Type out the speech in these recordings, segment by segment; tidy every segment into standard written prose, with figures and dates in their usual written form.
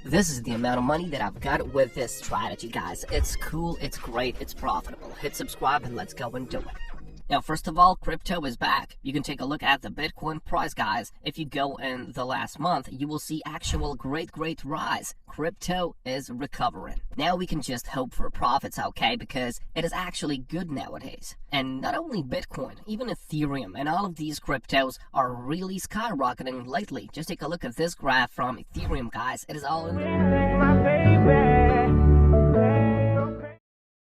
This is the amount of money that I've got with this strategy, guys. It's cool, it's great, it's profitable. Hit subscribe and let's go and do it. Now, first of all, crypto is back. You can take a look at the Bitcoin price, guys. If you go in the last month, you will see actual great rise. Crypto is recovering. Now we can just hope for profits, okay? Because it is actually good nowadays. And not only Bitcoin, even Ethereum and all of these cryptos are really skyrocketing lately. Just take a look at this graph from Ethereum, guys. It is all in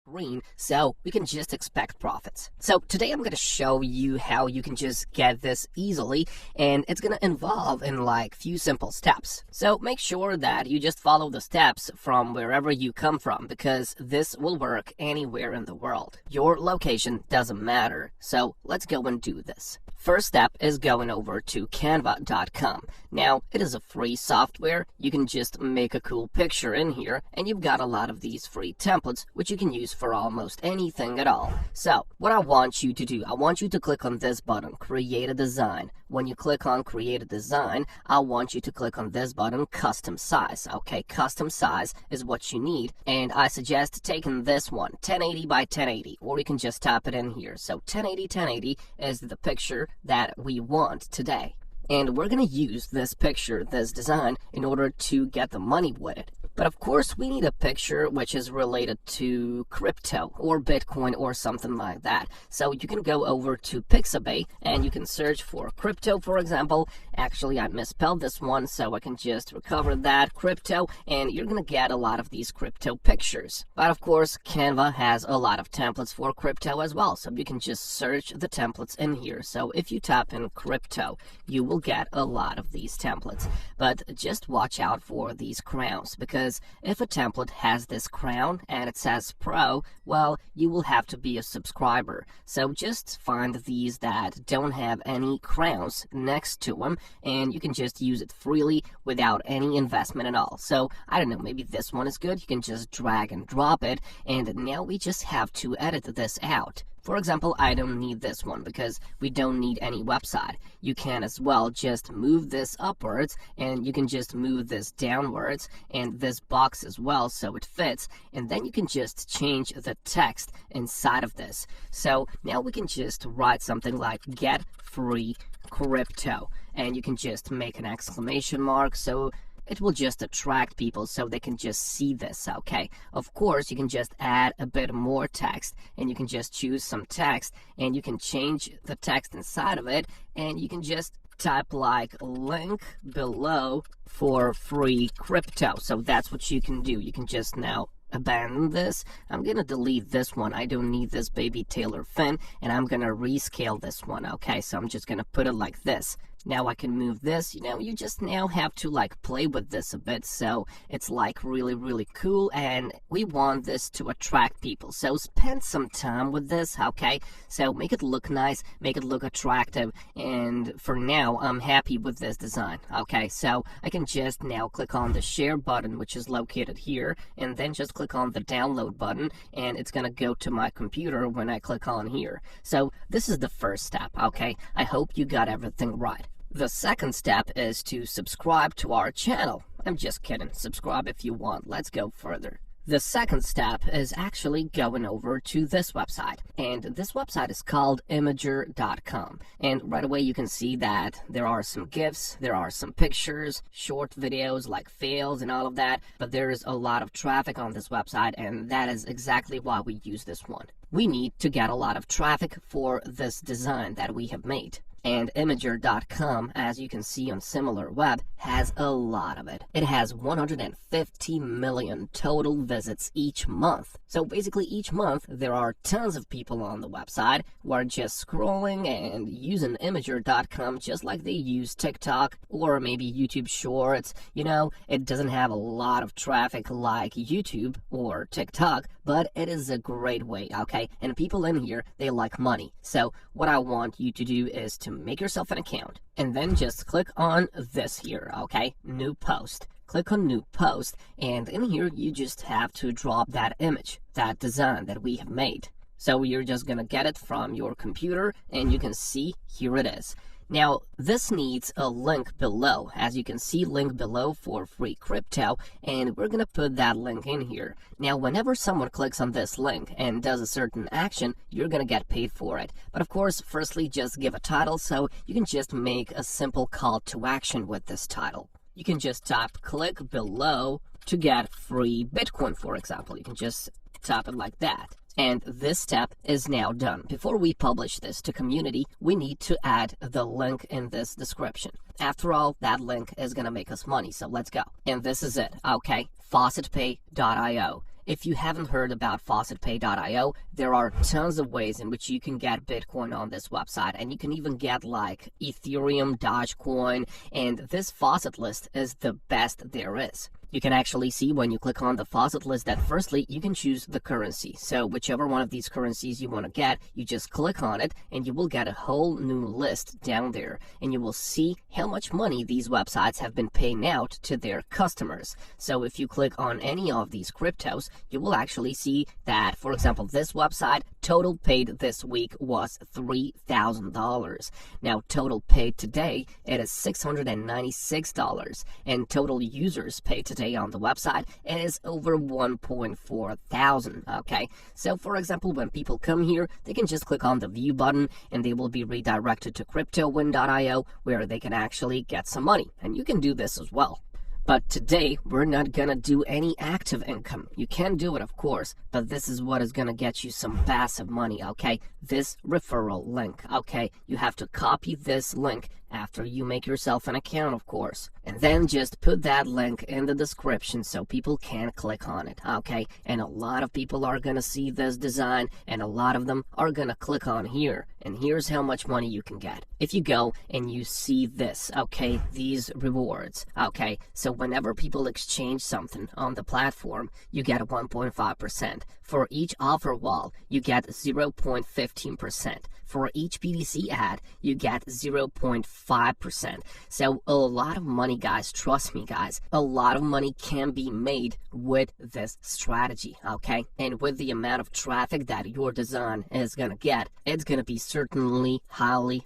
green, so we can just expect profits. So today I'm going to show you how you can just get this easily, and it's going to involve in like few simple steps. So make sure that you just follow the steps from wherever you come from, because this will work anywhere in the world. Your location doesn't matter. So let's go and do this. First step is going over to canva.com. Now, it is a free software. You can just make a cool picture in here, and you've got a lot of these free templates, which you can use for almost anything at all. So, what I want you to do, I want you to click on this button, Create a Design. When you click on Create a Design, I want you to click on this button, Custom Size. Okay, custom size is what you need, and I suggest taking this one, 1080 by 1080, or you can just tap it in here. So 1080 is the picture that we want today. And we're going to use this picture, this design, in order to get the money with it. But of course, we need a picture which is related to crypto or Bitcoin or something like that. So you can go over to FaucetPay and you can search for crypto, for example. Actually, I misspelled this one, so I can just recover that, crypto, and you're going to get a lot of these crypto pictures. But of course, Canva has a lot of templates for crypto as well, so you can just search the templates in here. So if you tap in crypto, you will get a lot of these templates. But just watch out for these crowns, because if a template has this crown and it says pro, well, you will have to be a subscriber. So just find these that don't have any crowns next to them, and you can just use it freely without any investment at all. So I don't know, maybe this one is good. You can just drag and drop it, and now we just have to edit this out. For example, I don't need this one because we don't need any website. You can as well just move this upwards, and you can just move this downwards, and this box as well so it fits, and then you can just change the text inside of this. So now we can just write something like get free crypto, and you can just make an exclamation mark, so it will just attract people so they can just see this, okay? Of course, you can just add a bit more text, and you can just choose some text, and you can change the text inside of it, and you can just type like link below for free crypto. So that's what you can do. You can just now abandon this. I'm gonna delete this one. I don't need this baby Taylor fin, and I'm gonna rescale this one, okay? So I'm just gonna put it like this. Now I can move this. You know, you just now have to like play with this a bit, so it's like really cool, and we want this to attract people. So spend some time with this, okay? So make it look nice, make it look attractive, and for now I'm happy with this design, okay? So I can just now click on the share button, which is located here, and then just click on the download button, and it's gonna go to my computer when I click on here. So this is the first step, okay? I hope you got everything right. The second step is to subscribe to our channel. I'm just kidding. Subscribe if you want. Let's go further. The second step is actually going over to this website, and this website is called Imgur.com, and right away you can see that there are some GIFs, there are some pictures, short videos like fails and all of that, but there is a lot of traffic on this website, and that is exactly why we use this one. We need to get a lot of traffic for this design that we have made. And Imgur.com, as you can see on SimilarWeb, has a lot of it. It has 150 million total visits each month. So basically each month there are tons of people on the website who are just scrolling and using Imgur.com just like they use TikTok or maybe YouTube Shorts. You know, it doesn't have a lot of traffic like YouTube or TikTok, but it is a great way, okay? And people in here, they like money. So what I want you to do is to make yourself an account, and then just click on this here, okay? New post. Click on new post, and in here you just have to drop that image, that design that we have made. So you're just gonna get it from your computer, and you can see here it is. Now, this needs a link below. As you can see, link below for free crypto, and we're gonna put that link in here. Now, whenever someone clicks on this link and does a certain action, you're gonna get paid for it. But of course, firstly, just give a title, so you can just make a simple call to action with this title. You can just type click below to get free Bitcoin, for example. You can just type it like that. And this step is now done. Before we publish this to community, we need to add the link in this description. After all, that link is gonna make us money, so let's go. And this is it, okay? FaucetPay.io. If you haven't heard about FaucetPay.io, there are tons of ways in which you can get Bitcoin on this website, and you can even get like Ethereum, Dogecoin, and this faucet list is the best there is. You can actually see when you click on the faucet list that firstly, you can choose the currency. So whichever one of these currencies you want to get, you just click on it and you will get a whole new list down there. And you will see how much money these websites have been paying out to their customers. So if you click on any of these cryptos, you will actually see that, for example, this website, total paid this week was $3,000. Now, total paid today, it is $696. And total users paid today on the website, it is over 1.4 thousand. Okay, so for example, when people come here, they can just click on the view button and they will be redirected to cryptowin.io, where they can actually get some money, and you can do this as well. But today, we're not gonna do any active income. You can do it, of course, but this is what is gonna get you some passive money, okay? This referral link, okay? You have to copy this link after you make yourself an account, of course. And then just put that link in the description so people can click on it, okay? And a lot of people are gonna see this design, and a lot of them are gonna click on here. And here's how much money you can get. If you go and you see this, okay, these rewards, okay? So whenever people exchange something on the platform, you get 1.5%. For each offer wall, you get 0.15%. For each BTC ad, you get 0.5%. So a lot of money, guys, trust me, guys, a lot of money can be made with this strategy, okay? And with the amount of traffic that your design is gonna get, it's gonna be certainly highly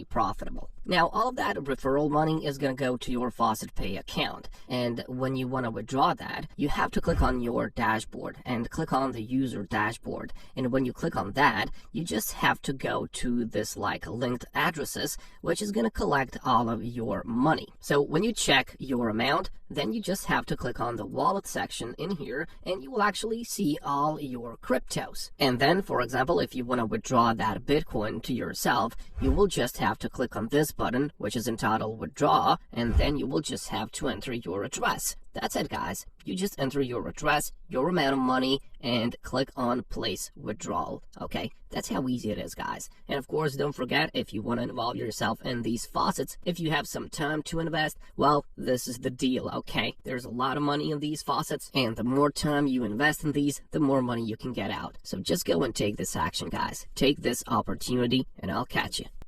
profitable. Now, all of that referral money is going to go to your FaucetPay account. And when you want to withdraw that, you have to click on your dashboard and click on the user dashboard. And when you click on that, you just have to go to this like linked addresses, which is going to collect all of your money. So when you check your amount, then you just have to click on the wallet section in here and you will actually see all your cryptos. And then, for example, if you want to withdraw that Bitcoin to yourself, you will just have to click on this button, which is entitled withdraw, and then you will just have to enter your address. That's it, guys. You just enter your address, your amount of money, and click on place withdrawal. Okay, that's how easy it is, guys. And of course, don't forget, if you want to involve yourself in these faucets, if you have some time to invest, well, this is the deal, okay? There's a lot of money in these faucets, and the more time you invest in these, the more money you can get out. So just go and take this action, guys. Take this opportunity, and I'll catch you.